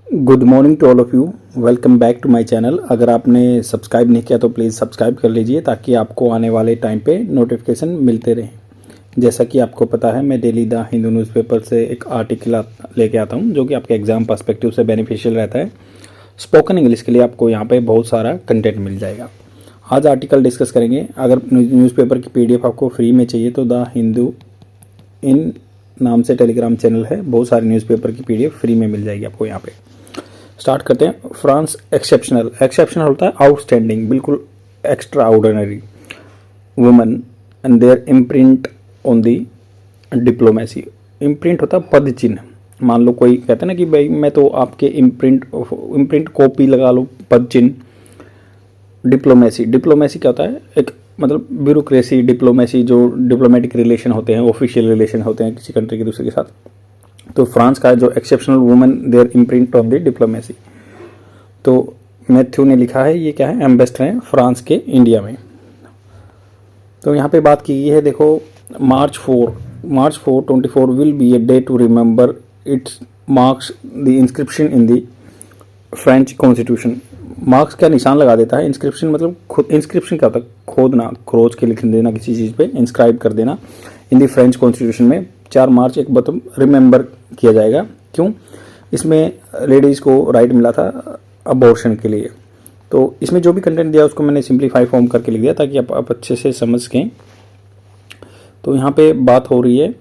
Good morning to all of you. Welcome back to my channel. अगर आपने subscribe नहीं किया तो प्लीज़ सब्सक्राइब कर लीजिए ताकि आपको आने वाले टाइम पे नोटिफिकेशन मिलते रहें। जैसा कि आपको पता है, मैं डेली द हिंदू न्यूज़पेपर से एक आर्टिकल लेके आता हूं जो कि आपके एग्ज़ाम पर्सपेक्टिव से बेनिफिशियल रहता है। स्पोकन इंग्लिश के लिए आपको यहाँ पर बहुत सारा कंटेंट मिल जाएगा। आज आर्टिकल डिस्कस करेंगे। अगर न्यूज़पेपर की PDF आपको फ्री में चाहिए तो द हिंदू इन नाम से टेलीग्राम चैनल है, बहुत सारे न्यूज़पेपर की PDF फ्री में मिल जाएगी आपको यहाँ पे। स्टार्ट करते हैं। France exceptional. एक्सेप्शनल होता है आउटस्टैंडिंग, बिल्कुल extraordinary woman and their imprint on the diplomacy. Imprint होता है पद चिन्ह। मान लो कोई कहते हैं ना कि भाई मैं तो आपके इम्प्रिंट कॉपी लगा लो, पद चिन्ह। डिप्लोमेसी। डिप्लोमेसी क्या होता है? एक मतलब ब्यूरोक्रेसी, डिप्लोमेसी, जो डिप्लोमेटिक रिलेशन होते हैं, ऑफिशियल रिलेशन होते हैं किसी कंट्री के दूसरे के साथ। तो फ्रांस का जो exceptional woman their imprint on the diplomacy. तो मैथ्यू ने लिखा है, ये क्या है, एम्बेसडर हैं फ्रांस के इंडिया में। तो यहाँ पे बात की गई है, देखो March 4 24 will be a day to remember. It's marks the inscription in the French constitution. Marks का निशान लगा देता है। इंस्क्रिप्शन मतलब इंस्क्रिप्शन क्या होता है? खोदना, खरोच के लिख देना किसी चीज़ पे, इंस्क्राइब कर देना। इन द फ्रेंच कॉन्स्टिट्यूशन में 4 मार्च एक मतलब रिमेंबर किया जाएगा। क्यों? इसमें लेडीज़ को राइट मिला था अबॉर्शन के लिए। तो इसमें जो भी कंटेंट दिया उसको मैंने सिंप्लीफाई फॉर्म करके लिख दिया ताकि आप अच्छे से समझ सकें। तो यहाँ पे बात हो रही है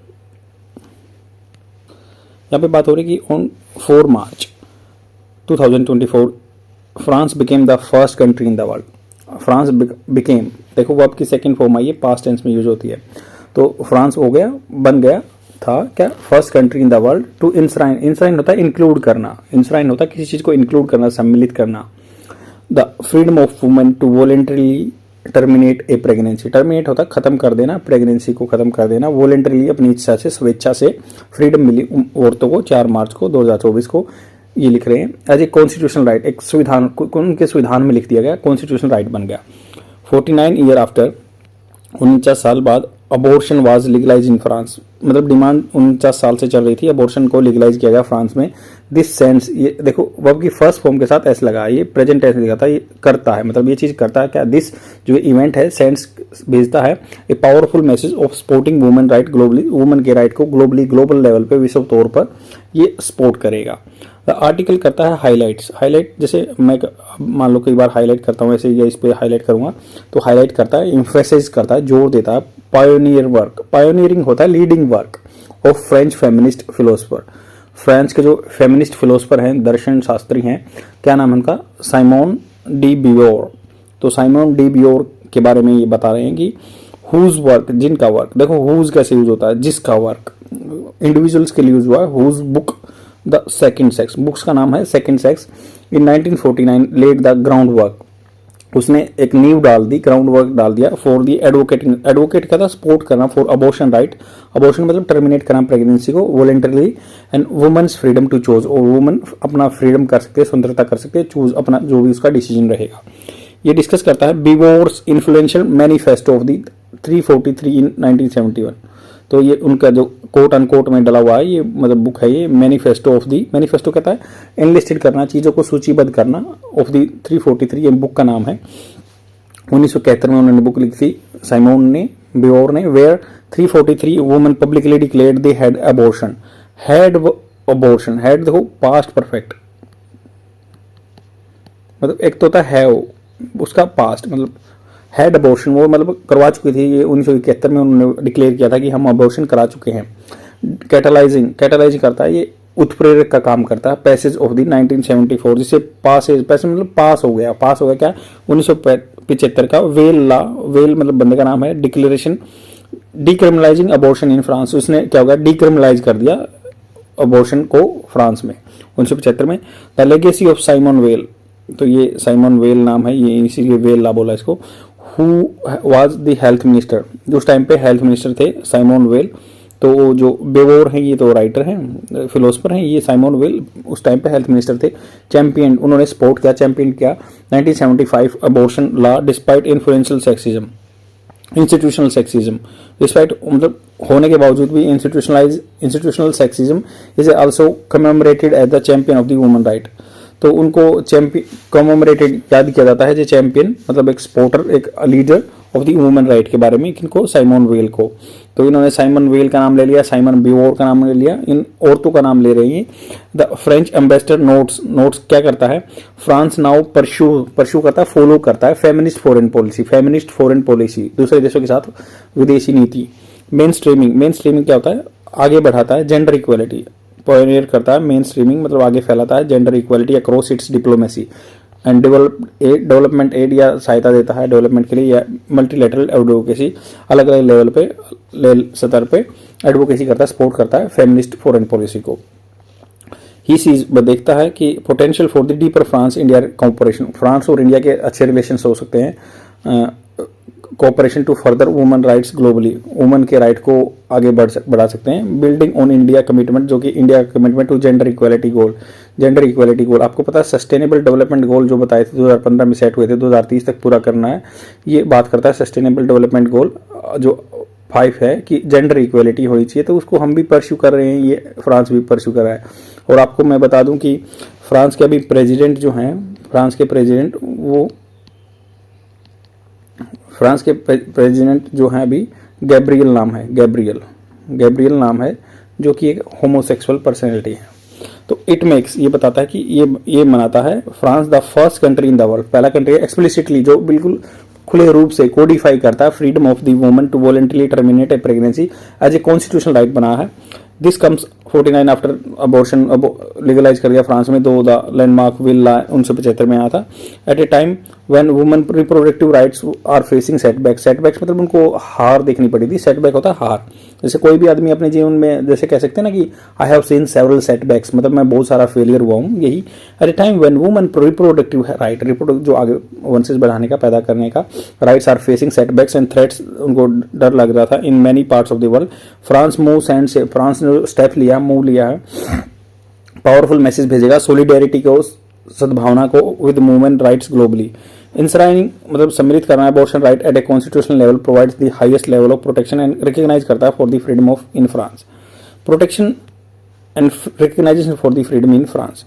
कि on 4 March 2024 France became the first country in the world. France became, देखो वो आपकी सेकेंड फॉर्म आई है, पास्ट टेंस में यूज होती है। तो फ्रांस हो गया, बन गया था क्या, first country in the world to enshrine. Enshrine होता है इंक्लूड करना। इंश्राइन होता है किसी चीज को इंक्लूड करना, सम्मिलित करना। The freedom of women to voluntarily terminate a pregnancy. Terminate होता है खत्म कर देना, प्रेगनेंसी को खत्म कर देना। वॉलेंटरीली अपनी इच्छा से, स्वेच्छा से फ्रीडम मिली औरतों को 4 मार्च को 2024 को। ये लिख रहे हैं एज ए कॉन्स्टिट्यूशनल राइट, एक संविधान, उनके संविधान में लिख दिया गया, कॉन्स्टिट्यूशनल राइट बन गया। 49 ईयर आफ्टर, 49 साल बाद abortion was legalize in France. मतलब डिमांड 49 साल से चल रही थी, अबॉर्शन को लीगलाइज किया गया फ्रांस में। दिस सेंस, ये देखो वर्ब की फर्स्ट फॉर्म के साथ एस लगा, ये प्रेजेंट टेंस लिखा था, ये करता है, मतलब ये चीज करता है क्या, दिस जो इवेंट है सेंस भेजता है a powerful message of supporting women right globally. Women के राइट को ग्लोबल लेवल पे, विश्व तौर पर ये सपोर्ट करेगा। आर्टिकल करता है हाईलाइट्स। हाईलाइट जैसे मैं मान लो कई बार हाईलाइट करता हूँ ऐसे, या इस पे हाईलाइट करूंगा तो हाईलाइट करता है, इम्फेसाइज करता है, जोर देता है। पायोनियर वर्क, पायोनियरिंग होता है leading work of French feminist philosopher. France के जो फेमिनिस्ट फिलोसफर हैं, दर्शन शास्त्री हैं, क्या नाम है उनका, साइमोन डी बियोर। तो साइमोन डी बियोर के बारे में ये बता रहे हैं कि हुज वर्क, जिनका वर्क। देखो हुज कैसे यूज होता है, जिसका वर्क, इंडिविजुअल्स के लिए यूज हुआ है। Whose book the second sex, books का नाम है second sex. In 1949 led the ground work, उसने एक नींव डाल दी, ग्राउंड वर्क डाल दिया फॉर दी एडवोकेटिंग। एडवोकेट क्या था, सपोर्ट करना, फॉर अबॉर्शन राइट। अबॉर्शन मतलब टर्मिनेट करना प्रेगनेंसी को, voluntarily, and women's freedom to choose. और वुमेन अपना फ्रीडम कर सकते हैं, स्वतंत्रता कर सकते हैं, चूज अपना जो भी उसका डिसीजन रहेगा। ये डिस्कस करता है बिवोर्स इन्फ्लुएंशियल मैनिफेस्टो ऑफ दी 343 इन 1971। तो ये उनका जो कोट अनकोट में डला हुआ है, ये मतलब बुक है, ये मैनिफेस्टो ऑफ दी, मैनिफेस्टो कहता है एनलिस्टेड करना, चीज़ों को सूचीबद्ध करना, ऑफ दी 343, ये बुक का नाम है। 1971 में उन्होंने बुक लिखी थी साइमोन ने, बियोर ने। Where 343 women publicly declared they had abortion. Had abortion, had देखो पास्ट परफेक्ट, मतलब एक तो होता है उसका पास्ट, मतलब हैड अबॉर्शन, वो मतलब करवा चुकी थी। ये 1971 में उन्होंने डिक्लेयर किया था कि हम अबॉर्शन करा चुके हैं। कैटलाइजिंग, कैटलाइज करता है, ये उत्प्रेरक का काम करता है। पैसेज ऑफ द 1974, जिससे पासेज, पैसेज मतलब पास हो गया क्या 1975 का वेल लॉ। वेल मतलब बंदे का नाम है। डिक्लेरेशन डिक्रिमिनलाइजिंग अबॉर्शन इन फ्रांस, उसने क्या होगा, डिक्रिमिनलाइज कर दिया अबॉर्शन को फ्रांस में 1975 में। The legacy of Simon well, तो ये साइमन वेल नाम है, ये इसीलिए वेल लॉ बोला इसको। Who was the health minister, उस टाइम पे हेल्थ मिनिस्टर थे साइमोन वेल। तो जो बेवोर हैं ये तो राइटर हैं, फिलोसफर हैं, ये साइमोन वेल उस टाइम पे हेल्थ मिनिस्टर थे। चैंपियन, उन्होंने सपोर्ट किया, चैंपियन किया 1975 abortion law despite influential sexism, institutional sexism. Despite मतलब होने के बावजूद भी institutional sexism is also commemorated as the champion of the woman right. तो उनको चैंपियन कमेमोरेटेड याद किया जाता है जो चैंपियन मतलब एक सपोर्टर एक leader of the women right के बारे में किनको साइमन वेल को। तो इन्होंने साइमन वेल का नाम ले लिया, साइमन बिवोर का नाम ले लिया, इन औरतों का नाम ले रही हैं। द फ्रेंच एम्बेसडर नोट्स क्या करता है, फ्रांस नाउ परस्यू करता है, फॉलो करता है फेमिनिस्ट फॉरेन पॉलिसी दूसरे देशों के साथ विदेशी नीति। मेन स्ट्रीमिंग क्या होता है, आगे बढ़ाता है जेंडर इक्वलिटी, पायनियर करता है मेन स्ट्रीमिंग मतलब आगे फैलाता है gender equality across its diplomacy and development aid या सहायता देता है डेवलपमेंट के लिए या मल्टीलेटरल एडवोकेसी अलग अलग लेवल पे स्तर पे एडवोकेसी करता है, सपोर्ट करता है फेमिनिस्ट फॉरेन पॉलिसी को। ही सीज देखता है कि potential for the deeper France India cooperation, France और इंडिया के अच्छे रिलेशन हो सकते हैं, cooperation to further women rights globally, women के राइट को आगे बढ़ा सकते हैं। बिल्डिंग ऑन इंडिया कमिटमेंट जो कि इंडिया का कमिटमेंट टू जेंडर इक्वालिटी गोल आपको पता है सस्टेनेबल डेवलपमेंट गोल जो बताए थे 2015 में सेट हुए थे 2030 तक पूरा करना है। ये बात करता है सस्टेनेबल डेवलपमेंट गोल जो 5 है कि जेंडर इक्वालिटी होनी चाहिए, तो उसको हम भी परस्यू कर रहे हैं, ये फ्रांस भी परस्यू कर रहा है। और आपको मैं बता दूं कि फ्रांस के अभी प्रेसिडेंट जो हैं, फ्रांस के प्रेसिडेंट जो हैं अभी गैब्रियल नाम है जो कि एक होमोसेक्सुअल पर्सनैलिटी है। तो इट मेक्स ये बताता है कि ये मनाता है France the first country in the world, पहला कंट्री है एक्सप्लिसिटली जो बिल्कुल खुले रूप से कोडिफाई करता है freedom of the woman to voluntarily terminate a pregnancy as a constitutional right बना है। This comes 49 after abortion legalize कर दिया फ्रांस में, दो द लैंडमार्क विल 1975 में आया था। At a time when women reproductive rights are facing setbacks मतलब उनको हार देखनी पड़ी थी। सेटबैक होता है हार, जैसे कोई भी आदमी अपने जीवन में जैसे कह सकते हैं ना कि I have seen several setbacks, मतलब मैं बहुत सारा फेलियर हुआ हूँ, यही। At a time when women reproductive right जो आगे वंशज बढ़ाने का पैदा करने का rights are facing setbacks and threats, उनको डर लग रहा था in many parts of the world. France ने स्टेप लिया है, पावरफुल मैसेज भेजेगा सोलिडेरिटी को, सद्भावना को with women rights globally. Enshrining मतलब सम्मिलित करना है abortion right at a constitutional level, provides the highest level of protection and recognize करता है for the freedom of in France, protection and recognition for the freedom in France.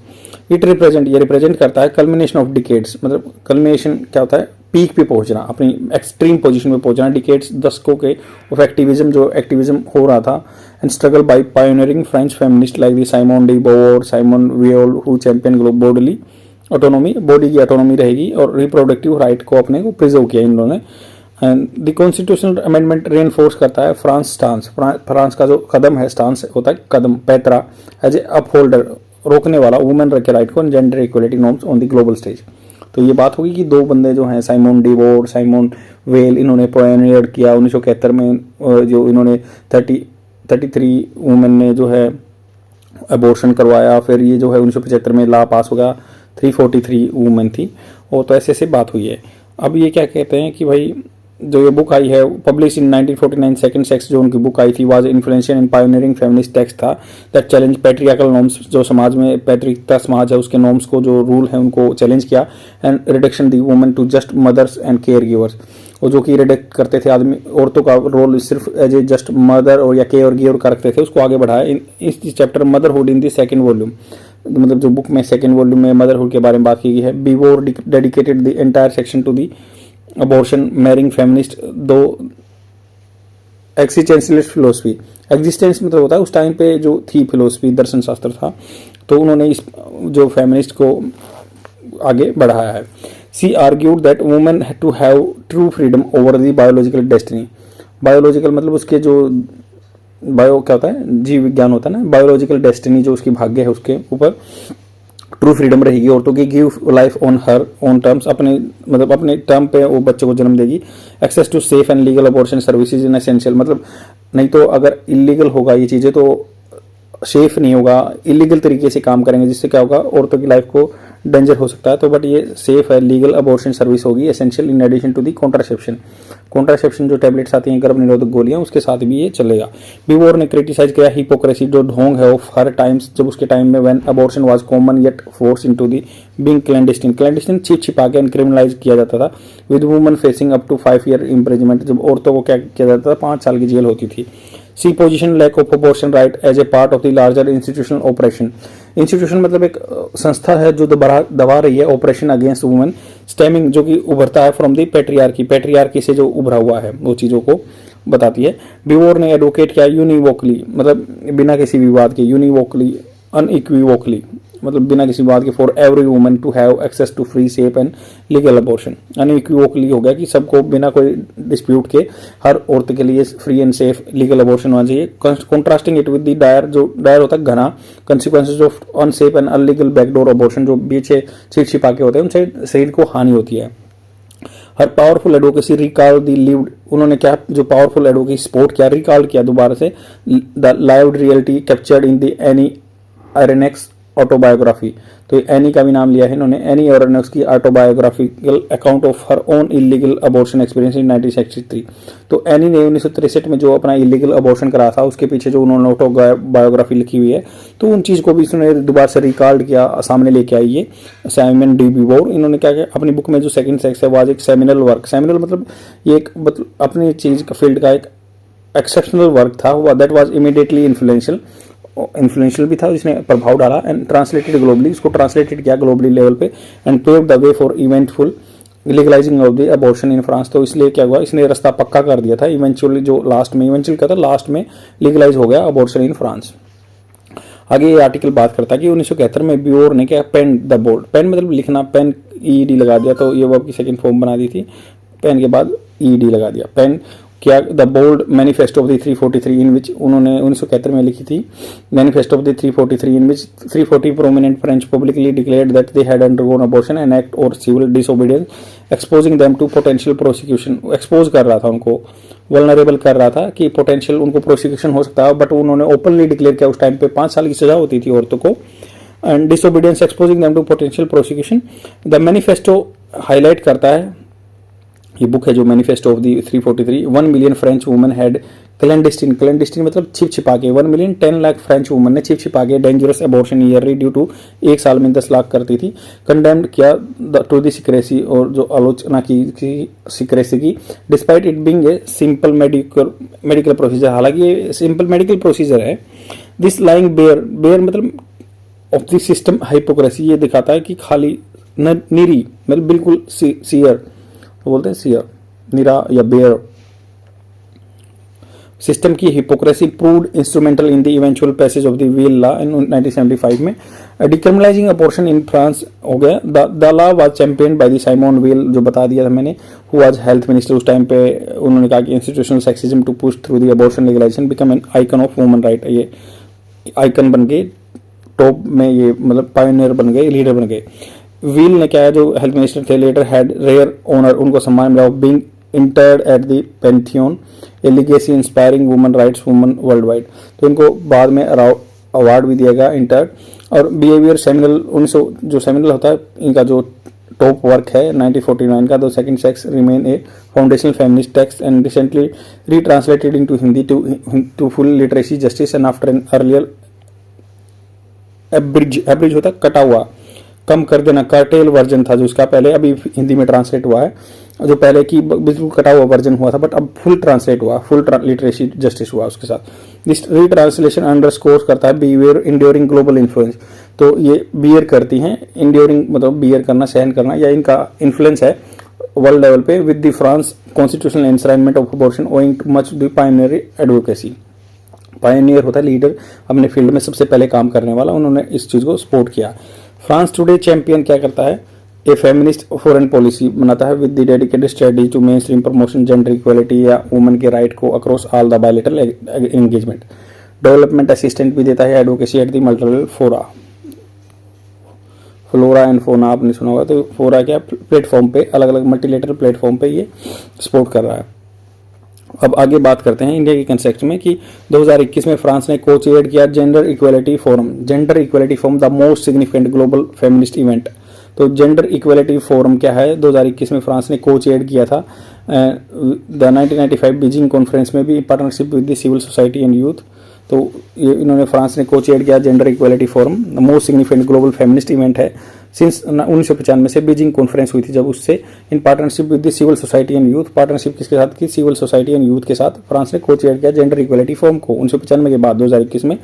ये represent करता है culmination of decades, मतलब culmination क्या होता है, peak पे पहुंचना, अपनी एक्सट्रीम पोजीशन पे पहुंचना, डिकेड्स दशकों के ऑफ एक्टिविज्म जो एक्टिविज्म हो रहा था and struggle by pioneering French feminist like the Simone de Beauvoir, Simone Veil who champion body की ऑटोनॉमी रहेगी और रिप्रोडक्टिव राइट को अपने को प्रिजर्व किया इन लोगों ने। And the constitutional amendment reinforce करता है फ्रांस स्टांस, फ्रांस का जो कदम है, स्टांस होता है कदम, पैतरा एज ए अपहोल्डर, रोकने वाला वुमेन के राइट को, gender equality norms on the global stage. तो ये बात होगी कि दो बंदे जो हैं Simon de Beauvoir, Simon well, इन्होंने पायनियर किया 1971 में, जो इन्होंने 33 वुमेन ने जो है अबॉर्शन करवाया, फिर ये जो है 1975 में लॉ पास हो गया, 343 वुमेन थी, और तो ऐसे बात हुई है। अब ये क्या कहते हैं कि भाई जो ये बुक आई है पब्लिश इन 1949, सेकंड सेक्स जो उनकी बुक आई थी was influential in pioneering feminist text था दैट चैलेंज पैट्रियार्कल नॉर्म्स, जो समाज में पैट्रिकता समाज है उसके नॉर्म्स को, जो रूल है उनको चैलेंज किया, and reduction the women to just mothers and care givers, और जो कि रिडक्ट करते थे आदमी औरतों का रोल सिर्फ एज ए जस्ट मदर और या केयर गिवर का रखते थे, उसको आगे बढ़ाया इस chapter motherhood in the second volume, मतलब जो बुक में सेकंड वॉल्यूम में मदरहुड के बारे में बात की गई है। Beauvoir dedicated the entire section to the abortion, marrying feminist, दो एक्सिस्टेंशियलिस्ट फिलोसफी, एग्जिस्टेंस मतलब होता है उस टाइम पे जो थी फिलोसफी, दर्शन शास्त्र था, तो उन्होंने इस जो फेमिनिस्ट को आगे बढ़ाया है। She argued that women to have true freedom over the biological destiny, biological मतलब उसके जो बायो क्या होता है, जीव विज्ञान होता है ना, बायोलॉजिकल डेस्टिनी जो उसकी भाग्य है उसके ऊपर ट्रू फ्रीडम रहेगी औरतों की, give life on her own terms, अपने टर्म पे वो बच्चे को जन्म देगी। Access to safe and legal abortion services in essential, मतलब नहीं तो अगर इलीगल होगा ये चीज़ें तो सेफ नहीं होगा, इलीगल तरीके से काम करेंगे जिससे क्या होगा औरतों की लाइफ को डेंजर हो सकता है, तो बट ये सेफ है, लीगल अबॉर्शन सर्विस होगी essential in addition to the contraception जो टैबलेट्स आती हैं गर्भ निरोधक गोलियां, उसके साथ भी ये चलेगा। बिवोर ने क्रिटिसाइज किया हिपोक्रेसी जो ढोंग है ऑफ हर टाइम्स, जब उसके टाइम में when abortion was common yet force into the being clandestine छिपा के क्रिमिनलाइज किया जाता था, with women facing up to 5 year imprisonment, जब औरतों को क्या किया जाता था 5 साल की जेल होती थी। She position lack of abortion right as a part of the larger institutional operation, institution मतलब एक संस्था है जो दबा रही है ऑपरेशन अगेंस्ट वुमेन, स्टेमिंग जो कि उभरता है फ्रॉम दी पेट्रियार्की से जो उभरा हुआ है वो चीज़ों को बताती है। बिवोर ने एडवोकेट किया यूनिवोकली, मतलब बिना किसी विवाद के, यूनिवोकली अनइक्विवोकली, मतलब बिना किसी बात के, for every woman to have access to free safe and legal abortion. Unequivocally हो गया कि सबको बिना कोई डिस्प्यूट के हर औरत के लिए free and safe legal abortion होना चाहिए। Contrasting it with the dire, जो डायर होता है घना, consequences of unsafe and illegal backdoor abortion, जो पीछे छिप छिपा के होते हैं उनसे शरीर को हानि होती है। Her powerful advocacy recall the lived, उन्होंने क्या जो पावरफुल एडवोकेसी सपोर्ट किया, रिकॉल किया दोबारा से the lived reality captured in the Annie Ernaux autobiography. तो एनी का भी नाम लिया है इन्होंने, एनी आयरनेक्स की autobiographical account of her own illegal abortion experience in 1963। तो एनी ने 1963 में जो अपना इलीगल अबॉर्शन करा था उसके पीछे जो उन्होंने ऑटोबायोग्राफी लिखी हुई है, तो उन चीज़ को भी इसने दोबारा से रिकॉर्ड किया, सामने लेके आई ये साइमन डी बिवोर। इन्होंने क्या किया अपनी बुक में, जो सेकंड सेक्स है वाज एक सेमिनल वर्क। सेमिनल मतलब ये एक मतलब अपनी चीज़ का फील्ड का एक एक्सेप्शनल वर्क था, दैट वाज इमीडिएटली इन्फ्लुएंशियल भी था, जिसने प्रभाव डाला, एंड ट्रांसलेटेड ग्लोबली, इसको ट्रांसलेटेड किया ग्लोबली लेवल पे, and pave the way for eventful legalizing of the abortion in France. तो इसलिए क्या हुआ, इसने रास्ता पक्का कर दिया था, इवेंचुअली जो लास्ट में लीगलाइज हो गया अबॉर्शन इन फ्रांस। आगे ये आर्टिकल बात करता है कि 1971 में बियोर ने क्या पेन द बोल्ड, पेन मतलब लिखना, पेन ईडी लगा दिया, तो ये वर्ब की सेकंड फॉर्म बना दी थी, पेन के बाद ईडी लगा दिया, पेन क्या the bold manifesto of the 343 in which, उन्होंने 1971 में लिखी थी manifesto of the 343 in which 340 prominent French publicly declared that they had undergone abortion an act और civil disobedience exposing them to potential prosecution. Expose कर रहा था उनको, vulnerable कर रहा था कि पोटेंशियल उनको प्रोसिक्यूशन हो सकता है, बट उन्होंने ओपनली डिक्लेयर किया, उस टाइम पे 5 साल की सजा होती थी औरतों को, and disobedience exposing them to potential prosecution. The manifesto highlight करता है, ये बुक है जो manifesto of the 343, 1 million French women had clandestine मतलब छिप छिपा के, 1 मिलियन 10 लाख फ्रेंच वुमेन ने छिप छिपा के dangerous abortion yearly due to, एक साल में 10 लाख करती थी, कंडेम्ड किया टू दी सिक्रेसी, और जो आलोचना की सिक्रेसी की, despite it being a simple medical procedure, हालांकि ये सिंपल मेडिकल प्रोसीजर है। दिस लाइंग बेयर मतलब ऑफ द सिस्टम हाइपोक्रेसी, ये दिखाता है कि खाली निरी मतलब बिल्कुल सीयर, तो बोलते हैं सियर, निरा या बेयर, सिस्टम की hypocrisy proved instrumental in the eventual passage of the Veil law in 1975 में। डिक्रिमिनलाइजिंग अबॉर्शन इन फ्रांस हो गया, the law was champion by the Simone Veil, जो बता दिया था मैंने, हु वाज हेल्थ मिनिस्टर उस टाइम पे, उन्होंने कहा कि institutional sexism to push through the abortion legalization become an icon of woman right. ये आइकन बन गए, टॉप में ये मतलब पायनियर बन गए, लीडर बन गए। व्हील ने क्या है, जो हेल्थ मिनिस्टर थे, लेटर हैड रेयर ऑनर, उनको सम्मान मिला, being entered at the pantheon, A legacy inspiring woman rights woman world wide. तो इनको बाद में अवार्ड भी दिया गया इंटर्ड। और बिहेवियर सेमिनल 1900, जो सेमिनल होता है इनका जो टॉप वर्क है 1949 का, the second sex remain a foundational feminist text and recently retranslated into Hindi to full literacy justice and after an earlier abridge होता कटा हुआ, कम कर देना, कर्टेल वर्जन था जो उसका पहले, अभी हिंदी में ट्रांसलेट हुआ है, जो पहले की बिल्कुल कटा हुआ वर्जन हुआ था, बट अब फुल ट्रांसलेट हुआ, फुल लिटरेसी जस्टिस हुआ उसके साथ। दिस रीट्रांसलेशन अंडरस्कोर करता है बिहेवियर इंड्योरिंग ग्लोबल इन्फ्लुएंस, तो ये बियर करती हैं, इंड्योरिंग मतलब बियर करना, सहन करना, या इनका इन्फ्लुएंस है वर्ल्ड लेवल पे with the France constitutional enshrinement of abortion owing to much the pioneer advocacy. Pioneer होता है लीडर, अपने फील्ड में सबसे पहले काम करने वाला, उन्होंने इस चीज को सपोर्ट किया। फ्रांस टुडे चैंपियन क्या करता है, ए फेमिनिस्ट फॉरेन पॉलिसी बनाता है with the dedicated strategy to mainstream promotion gender equality या वुमेन के राइट को across all the bilateral engagement. Development assistant भी देता है, advocacy at the multiple fora, flora and fauna आपने सुना होगा, तो फोरा क्या प्लेटफॉर्म पे, अलग अलग मल्टीलेटरल प्लेटफॉर्म पे ये सपोर्ट कर रहा है। अब आगे बात करते हैं इंडिया के कंसेप्ट में कि 2021 में फ्रांस ने को चेयर किया gender equality forum, the most significant global feminist event. तो जेंडर इक्वलिटी फोरम क्या है, 2021 में फ्रांस ने को चेयर किया था द 1995 बीजिंग कॉन्फ्रेंस में भी, partnership with the civil society and youth. तो ये इन्होंने फ्रांस ने को चेयर किया gender equality forum, most significant global feminist event है सिंस 1995 से बीजिंग कॉन्फ्रेंस हुई थी जब, उससे in partnership with the civil society and youth, partnership किसके साथ की, सिविल सोसाइटी एंड यूथ के साथ फ्रांस ने को चेयर किया जेंडर इक्वालिटी फोरम को 1995 के बाद 2021 में।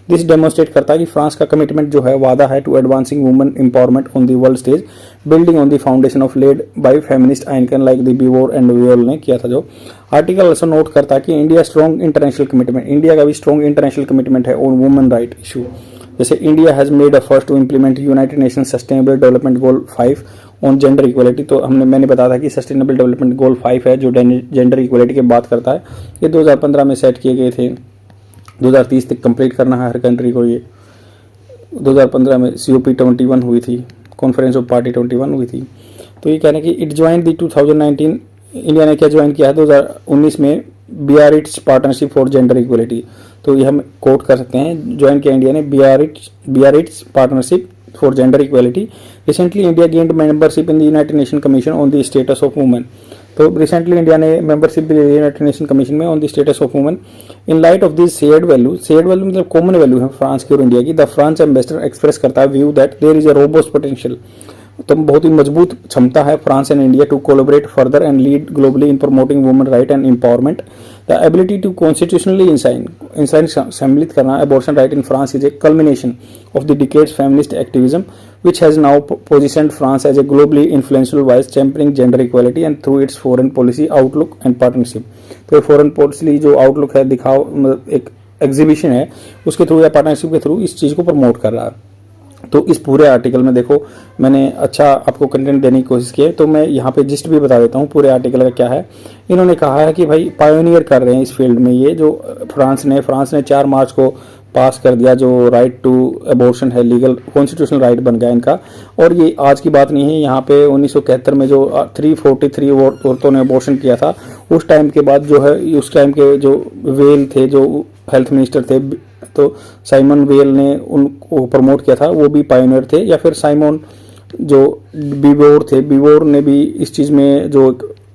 दिस डेमोन्स्ट्रेट करता है कि फ्रांस का कमिटमेंट जो है, वादा है to advancing women empowerment on the world stage, building on the foundation of led by feminist icon like the Beauvoir and Veil ने किया था। जो आर्टिकल ऑल्सो नोट करता है कि India strong international commitment, India का भी स्ट्रॉन्ग इंटरनेशनल कमिटमेंट है ऑन वुमेन राइट इशू। जैसे India has made a first to implement United Nation sustainable development goal 5 on gender equality. तो मैंने बताया था कि सस्टेनेबल डेवलपमेंट गोल 5 है जो जेंडर इक्वलिटी की बात करता है। ये 2015 में सेट किए गए थे, 2030 तक कंप्लीट करना है हर कंट्री को। ये 2015 में COP 21 हुई थी, कॉन्फ्रेंस ऑफ पार्टी 21 हुई थी। तो ये कह रहे हैं कि इट ज्वाइन दी 2019, इंडिया ने क्या ज्वाइन किया है 2019 में, Biarritz partnership for gender equality. तो ये हम कोट कर सकते हैं, ज्वाइन किया इंडिया ने Biarritz partnership for gender equality. Recently India gained membership in the United Nation Commission on the status of women. तो रिसेंटली इंडिया ने मेंबरशिप ली यूनाइटेड नेशन कमीशन में on the status of women. In light of this shared value मतलब common value है France की और India की, the France ambassador express करता है view that there is a robust potential. तो बहुत ही मजबूत क्षमता है France and India to collaborate further and lead globally in promoting women right and empowerment. The ability to constitutionally enshrine सम्मिलित करना abortion right in France is a culmination of the decades feminist activism which has now positioned France as a globally influential voice championing gender equality and through its foreign policy outlook and partnership। तो foreign policy जो outlook है, दिखाओ एक exhibition है, उसके through या partnership के through इस चीज़ को प्रमोट कर रहा है। तो इस पूरे आर्टिकल में देखो मैंने अच्छा आपको कंटेंट देने की कोशिश की है, तो मैं यहाँ पे जिस्ट भी बता देता हूँ पूरे आर्टिकल का क्या है। इन्होंने कहा है कि भाई पायोनियर कर रहे हैं इस फील्ड में ये जो फ्रांस ने 4 मार्च को पास कर दिया, जो राइट टू एबॉर्शन है, लीगल कॉन्स्टिट्यूशनल राइट बन गया इनका। और ये आज की बात नहीं है, यहाँ पे 1971 में जो 343 औरतों ने एबॉर्शन किया था, उस टाइम के बाद जो है, उस टाइम के जो वेल थे, जो हेल्थ मिनिस्टर थे, तो साइमन वेल ने उनको प्रमोट किया था, वो भी पायोनियर थे। या फिर साइमन जो बिवोर ने भी इस चीज़ में जो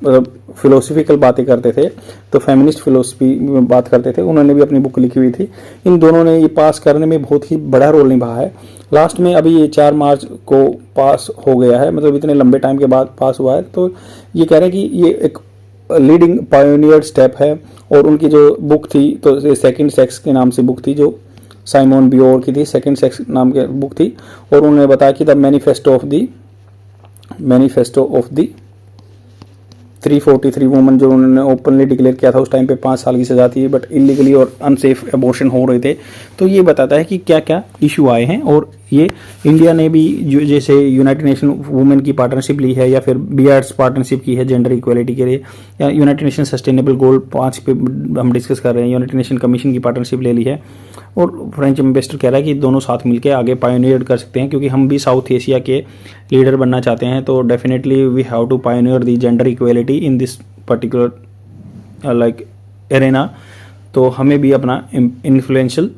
मतलब फिलोसफिकल बातें करते थे, तो फेमिनिस्ट फिलोसफी में बात करते थे, उन्होंने भी अपनी बुक लिखी हुई थी। इन दोनों ने ये पास करने में बहुत ही बड़ा रोल निभाया है। लास्ट में अभी ये 4 मार्च को पास हो गया है, मतलब इतने लंबे टाइम के बाद पास हुआ है। तो ये कह रहे हैं कि ये एक लीडिंग पायोनियर स्टेप है। और उनकी जो बुक थी, तो सेकंड सेक्स के नाम से बुक थी, जो साइमन बियोर की थी, सेकंड सेक्स नाम की बुक थी। और उन्होंने बताया कि the manifesto of the 343 women, जो उन्होंने ओपनली डिक्लेयर किया था, उस टाइम पे 5 साल की सजा थी, बट इलीगली और अनसेफ एबॉर्शन हो रहे थे। तो ये बताता है कि क्या क्या इशू आए हैं। और ये इंडिया ने भी जैसे यूनाइटेड नेशन वुमेन की पार्टनरशिप ली है, या फिर बियार्ड्स पार्टनरशिप की है जेंडर इक्वलिटी के लिए, या यूनाइटेड नेशन सस्टेनेबल गोल 5 पे हम डिस्कस कर रहे हैं, यूनाइटेड नेशन कमीशन की पार्टनरशिप ले ली है। और फ्रेंच एम्बेसडर कह रहा है कि दोनों साथ मिलकर आगे पायोनियर कर सकते हैं, क्योंकि हम भी साउथ एशिया के लीडर बनना चाहते हैं। तो definitely we have to pioneer the gender equality in this particular like arena. तो हमें भी अपना इन्फ्लुएंशियल